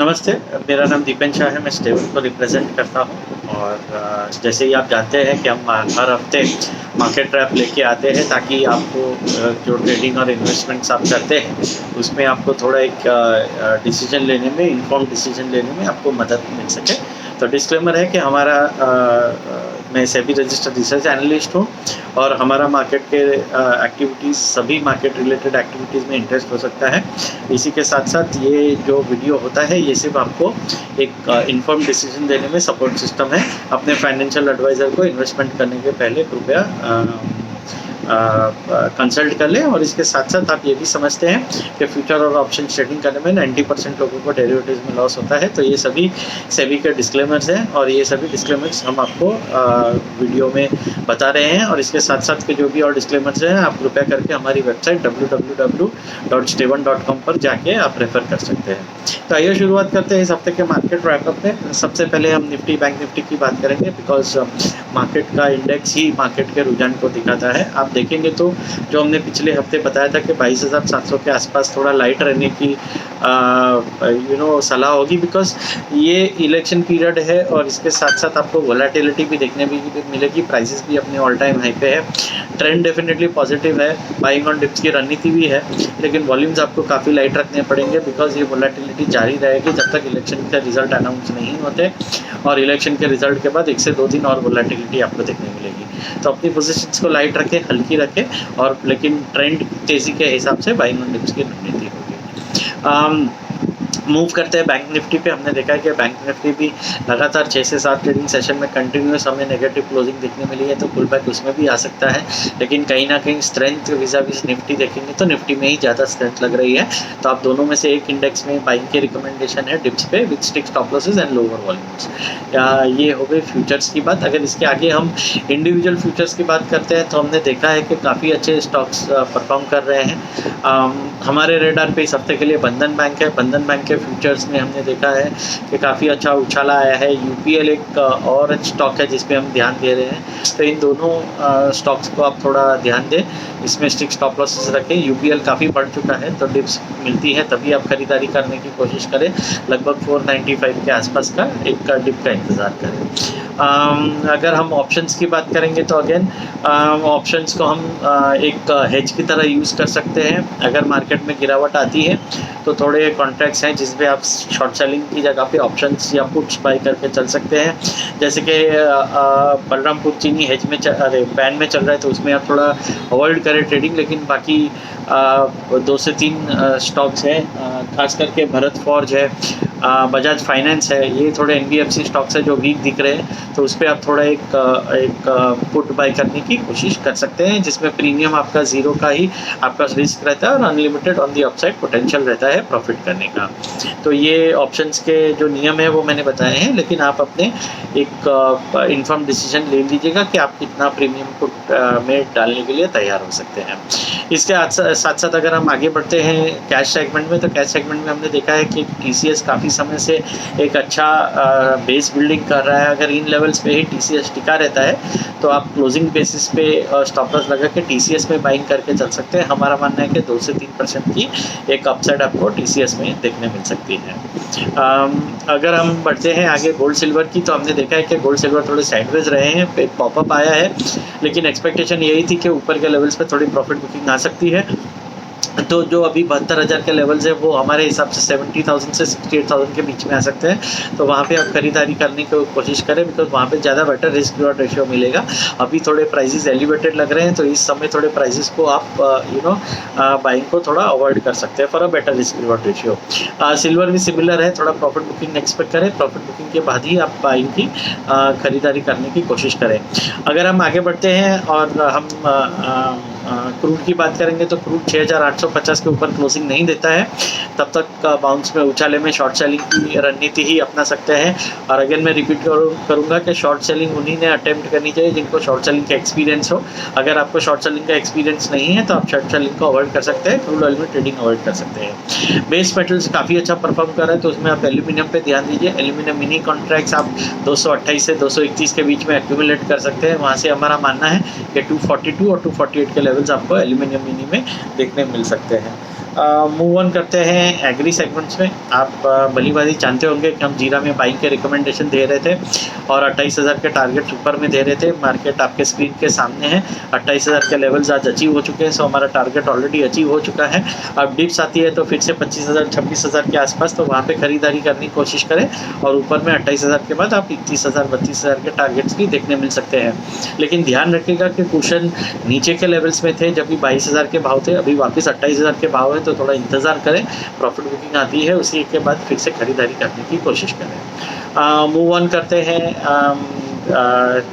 नमस्ते, मेरा नाम दीपेन शाह है, मैं स्टेबल को रिप्रेज़ेंट करता हूँ और जैसे ही आप जानते हैं कि हम हर हफ़्ते मार्केट रैप लेके आते हैं ताकि आपको जो ट्रेडिंग और इन्वेस्टमेंट्स आप करते हैं, उसमें आपको थोड़ा एक डिसीज़न लेने में इन्फॉर्म्ड डिसीज़न लेने में आपको मदद मिल सके। तो डिस्क्लेमर है कि हमारा मैं सेबी रजिस्टर्ड रिसर्च एनालिस्ट हूँ और हमारा मार्केट के एक्टिविटीज़ सभी मार्केट रिलेटेड एक्टिविटीज़ में इंटरेस्ट हो सकता है। इसी के साथ-साथ ये जो वीडियो होता है ये सिर्फ़ आपको एक इन्फॉर्म्ड डिसीजन देने में सपोर्ट सिस्टम है। अपने फाइनेंशियल एडवाइज़र को इन्वेस्टमेंट करने के पहले कृपया कंसल्ट कर लें और इसके साथ-साथ आप ये भी समझते हैं कि फ्यूचर और ऑप्शन ट्रेडिंग करने में 90% लोगों को डेरिवेटिव्स में लॉस होता है। तो ये सभी सेबी के डिस्क्लेमर्स हैं और ये सभी डिस्क्लेमर्स हम आपको वीडियो में बता रहे हैं और इसके साथ-साथ के जो भी और डिस्क्लेमर्स हैं आप कृपया करके हमारी वेबसाइट www.stevan.com पर जाके आप रेफ़र कर सकते हैं। तो आइए शुरुआत करते हैं इस हफ्ते के मार्केट रैपअप में। सबसे पहले हम निफ्टी बैंक निफ्टी की बात करेंगे बिकॉज़ मार्केट का इंडेक्स ही मार्केट के रुझान को दिखाता है। आप देखेंगे तो जो हमने पिछले हफ्ते बताया था कि 22,700 के आसपास थोड़ा लाइट रहने की सलाह होगी बिकॉज़ ये इलेक्शन पीरियड है और इसके साथ-साथ आपको वोलेटिलिटी भी देखने भी मिलेगी, प्राइसेस भी अपने ऑल टाइम हाई पे है। ट्रेंड डेफिनेटली पॉजिटिव है, बाइंग ऑन डिप्स की रणनीति भी है, लेकिन वॉल्यूम्स आपको काफ़ी लाइट रखने पड़ेंगे बिकॉज़ ये वोलेटिलिटी जारी रहेगी जब तक इलेक्शन के रिजल्ट अनाउंस नहीं होते और इलेक्शन के रिजल्ट के बाद 1 से 2 दिन और वोलेटिलिटी आपको देखने मिलेगी। तो अपनी पोजीशंस को लाइट रखें, हल्की रखें और लेकिन ट्रेंड तेज़ी के हिसाब से बाइंग ऑन डिप्स की रणनीति होगी। मूव करते हैं बैंक निफ्टी पे। हमने देखा है कि बैंक निफ्टी भी लगातार 6 से 7 ट्रेडिंग सेशन में कंटिन्यूस हमें नेगेटिव क्लोजिंग देखने मिली है, तो पुल बैक उसमें भी आ सकता है, लेकिन कहीं ना कहीं स्ट्रेंथ विज़ निफ्टी देखेंगे तो निफ्टी में ही ज़्यादा स्ट्रेंथ लग रही है। तो आप दोनों में से एक इंडेक्स में बाइंग की रिकमेंडेशन है डिप्स पे with stick stop losses and lower volumes. ये हो गई फ्यूचर्स की बात। अगर इसके आगे हम इंडिविजुअल फ्यूचर्स की बात करते हैं तो हमने देखा है कि काफ़ी अच्छे स्टॉक्स परफॉर्म कर रहे हैं। हमारे रेडार पे इस हफ्ते के लिए बंधन बैंक है। बंधन बैंक के फ्यूचर्स में हमने देखा है कि काफ़ी अच्छा उछाला आया है। यूपीएल एक और स्टॉक है जिस पे हम ध्यान दे रहे हैं, तो इन दोनों स्टॉक्स को आप थोड़ा ध्यान दें, इसमें स्टिक स्टॉप लॉसेस रखें। यूपीएल काफ़ी बढ़ चुका है तो डिप्स मिलती है तभी आप खरीदारी करने की कोशिश करें। लगभग 495 के आसपास का एक डिप का इंतज़ार करें। अगर हम ऑप्शंस की बात करेंगे तो अगेन ऑप्शंस को हम एक हेज की तरह यूज़ कर सकते हैं। अगर मार्केट में गिरावट आती है तो थोड़े कॉन्ट्रैक्ट्स हैं जिसमें आप शॉर्ट सेलिंग की जगह पे ऑप्शंस या पुट्स बाई करके चल सकते हैं। जैसे कि बलरामपुर चीनी हेज में बैन में चल रहा है तो उसमें आप थोड़ा अवॉइड करें ट्रेडिंग, लेकिन बाकी 2 से 3 स्टॉक्स हैं, खास करके भरत फॉर्ज है, बजाज फाइनेंस है, ये थोड़े एनबीएफसी स्टॉक्स है जो वीक दिख रहे हैं, तो उस पर आप थोड़ा एक पुट बाई करने की कोशिश कर सकते हैं जिसमें प्रीमियम आपका ज़ीरो का ही आपका रिस्क रहता है और unlimited on the upside potential रहता है प्रॉफिट करने का। तो ये ऑप्शंस के जो नियम है वो मैंने बताए हैं, लेकिन आप अपने एक इन्फॉर्म डिसीजन ले लीजिएगा कि आप कितना प्रीमियम पुट में डालने के लिए तैयार हो सकते हैं। इसके साथ साथ अगर हम आगे बढ़ते हैं कैश सेगमेंट में, तो कैश सेगमेंट में हमने देखा है कि टीसीएस काफ़ी समय से एक अच्छा बेस बिल्डिंग कर रहा है। अगर इन लेवल्स पे ही टीसीएस टिका रहता है तो आप क्लोजिंग बेसिस पे स्टॉप लॉस लगा के टीसीएस में बाइंग करके चल सकते हैं। हमारा मानना है कि 2 से 3% की एक अपसाइड आपको टीसीएस में देखने मिल सकती है। अगर हम बढ़ते हैं आगे गोल्ड सिल्वर की, तो हमने देखा है कि गोल्ड सिल्वर थोड़े साइडवेज रहे हैं, एक पॉपअप आया है, लेकिन एक्सपेक्टेशन यही थी कि ऊपर के लेवल्स पे थोड़ी प्रॉफिट बुकिंग आ सकती है। तो जो अभी 72,000 के लेवल्स है वो हमारे हिसाब से 70,000 से 68,000 के बीच में आ सकते हैं, तो वहाँ पे आप खरीदारी करने की कोशिश करें बिकॉज वहाँ पे ज़्यादा बेटर रिस्क रिवॉर्ड रेशियो मिलेगा। अभी थोड़े प्राइसेस एलिवेटेड लग रहे हैं तो इस समय थोड़े प्राइसेस को आप बाइंग को थोड़ा अवॉइड कर सकते हैं for a better risk reward ratio. Silver भी सिमिलर है, थोड़ा प्रॉफिट बुकिंग एक्सपेक्ट करें, प्रॉफिट बुकिंग के बाद ही आप बाइंग की खरीदारी करने की कोशिश करें। अगर हम आगे बढ़ते हैं और हम क्रूड की बात करेंगे तो क्रूड 6,850 के ऊपर क्लोजिंग नहीं देता है, तब तक बाउंस में उछाले में शॉर्ट सेलिंग की रणनीति ही अपना सकते हैं। और अगेन मैं रिपीट करूँगा कि शॉर्ट सेलिंग उन्हीं ने अटेम्प्ट करनी चाहिए जिनको शॉर्ट सेलिंग का एक्सपीरियंस हो। अगर आपको शॉर्ट सेलिंग का एक्सपीरियंस नहीं है तो आप शॉर्ट सेलिंग को अवॉइड कर सकते हैं, क्रूड ऑयल में ट्रेडिंग अवॉइड कर सकते हैं। बेस मेटल्स काफ़ी अच्छा परफॉर्म कर रहा है तो उसमें आप एल्यूमिनियम पे ध्यान दीजिए। एल्यूमिनियम मिनी कॉन्ट्रैक्ट्स आप 228 से 231 के बीच में एक्यूमुलेट कर सकते हैं। वहाँ से हमारा मानना है कि 242 और 248 के लेवल्स आपको एल्यूमिनियम मिनी में देखने मिल सकते हैं। मूव ऑन करते हैं एग्री सेगमेंट्स में। आप भली भांति जानते होंगे कि हम जीरा में बाइंग के रिकमेंडेशन दे रहे थे और 28,000 के टारगेट ऊपर में दे रहे थे। मार्केट आपके स्क्रीन के सामने है, 28,000 के लेवल्स आज अचीव हो चुके हैं, सो हमारा टारगेट ऑलरेडी अचीव हो चुका है। अब डिप्स आती है तो फिर से 25,000 26,000 के आसपास, तो वहाँ पे खरीदारी करने की कोशिश करें और ऊपर में 28,000 के बाद आप 31,000 32,000 के टारगेट्स भी देखने मिल सकते हैं। लेकिन ध्यान रखिएगा कि कुशन नीचे के लेवल्स में थे जब भी 22,000 के भाव थे, अभी वापस 28,000 के भाव है, तो थोड़ा इंतज़ार करें। प्रॉफिट बुकिंग आती है उसी के बाद फिर से खरीदारी करने की कोशिश करें। मूव ऑन करते हैं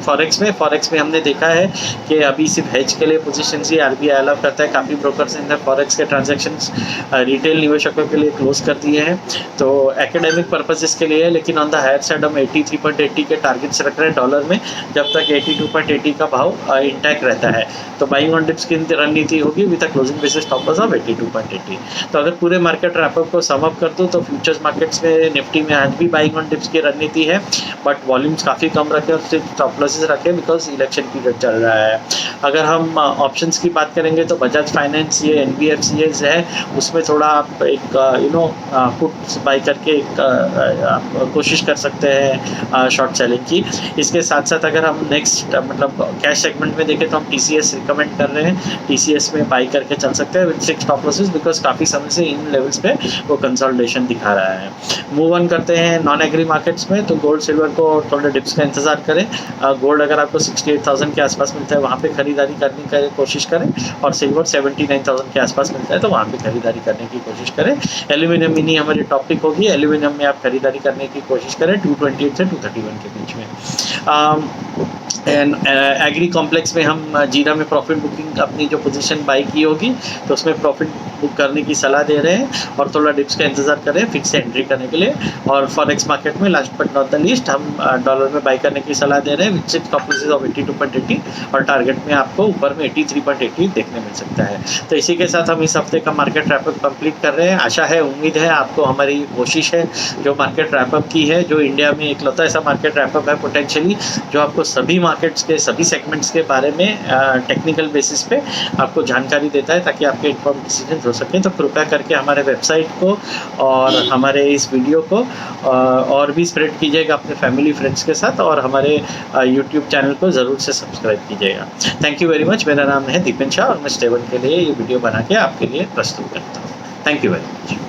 फॉरेक्स में हमने देखा है कि अभी सिर्फ हेज के लिए पोजीशन ही आरबीआई अलाउ करता है। काफ़ी ब्रोकर्स ने फॉरेक्स के ट्रांजैक्शंस रिटेल निवेशकों के लिए क्लोज कर दिए हैं, तो एकेडमिक पर्पसेस के लिए। लेकिन ऑन द हायर साइड हम 83.80 के टारगेट्स रख रहे हैं डॉलर में, जब तक 82.80 का भाव इंटैक्ट रहता है। तो बाइंग ऑन डिप्स की रणनीति होगी with a closing basis stop loss of 82.80। तो अगर पूरे मार्केट रैपअप को सम अप कर दूँ तो फ्यूचर्स मार्केट्स में निफ्टी में आज भी बाइंग ऑन डिप्स की रणनीति है, बट वॉल्यूम्स काफ़ी कम रखे और सिर्फ स्टॉप लॉसेस रखे बिकॉज इलेक्शन पीरियड चल रहा है। अगर हम ऑप्शंस की बात करेंगे तो बजाज फाइनेंस ये NBFCs है, उसमें थोड़ा आप एक पुट बाई करके आप कोशिश कर सकते हैं शॉर्ट सेलिंग की। इसके साथ साथ अगर हम नेक्स्ट मतलब कैश सेगमेंट में देखें तो हम TCS रिकमेंड कर रहे हैं, TCS में बाई करके चल सकते हैं विद 6 स्टॉप लॉसेस बिकॉज काफ़ी समय से इन लेवल्स पे वो कंसोलिडेशन दिखा रहा है। मूव ऑन करते हैं नॉन एग्री मार्केट्स में, तो गोल्ड सिल्वर को थोड़े डिप्स का इंतजार करें। गोल्ड अगर आपको 68,000 के आसपास मिलता है वहाँ पे खरीदारी करने की कोशिश करें, और सिल्वर 79,000 के आसपास मिलता है तो वहाँ पे खरीदारी करने की कोशिश करें। एल्यूमिनियम मिनी हमारी टॉपिक होगी, एल्यूमिनियम में आप खरीदारी करने की कोशिश करें 228 से 231 के बीच में। एग्री कॉम्प्लेक्स में हम जीरा में प्रॉफिट बुकिंग अपनी जो पोजीशन बाई की होगी तो उसमें प्रॉफिट बुक करने की सलाह दे रहे हैं और थोड़ा डिप्स का इंतजार करें फिक्स से एंट्री करने के लिए। और फॉरेक्स मार्केट में last but not the least हम डॉलर में बाई करने की सलाह दे रहे हैं विद 6 स्टॉप लॉसेस ऑफ 82.80 और टारगेट में आपको ऊपर में 83.80 देखने मिल सकता है। तो इसी के साथ हम इस हफ्ते का मार्केट रैपअप कंप्लीट कर रहे हैं। आशा है, उम्मीद है आपको हमारी कोशिश है जो मार्केट रैपअप की है, जो इंडिया में इकलौता ऐसा मार्केट रैपअप है पोटेंशियली जो आपको सभी मार्केट्स के सभी सेगमेंट्स के बारे में टेक्निकल बेसिस पे आपको जानकारी देता है ताकि आपके इन्फॉर्म डिसीजन हो सकें। तो कृपया करके हमारे वेबसाइट को और हमारे इस वीडियो को और भी स्प्रेड कीजिएगा अपने फैमिली फ्रेंड्स के साथ, और हमारे यूट्यूब चैनल को ज़रूर से सब्सक्राइब कीजिएगा। Thank you very much. मेरा नाम है दीपेन शाह और मैं स्टेबल के लिए ये वीडियो बना के आपके लिए प्रस्तुत करता हूँ। Thank you very much.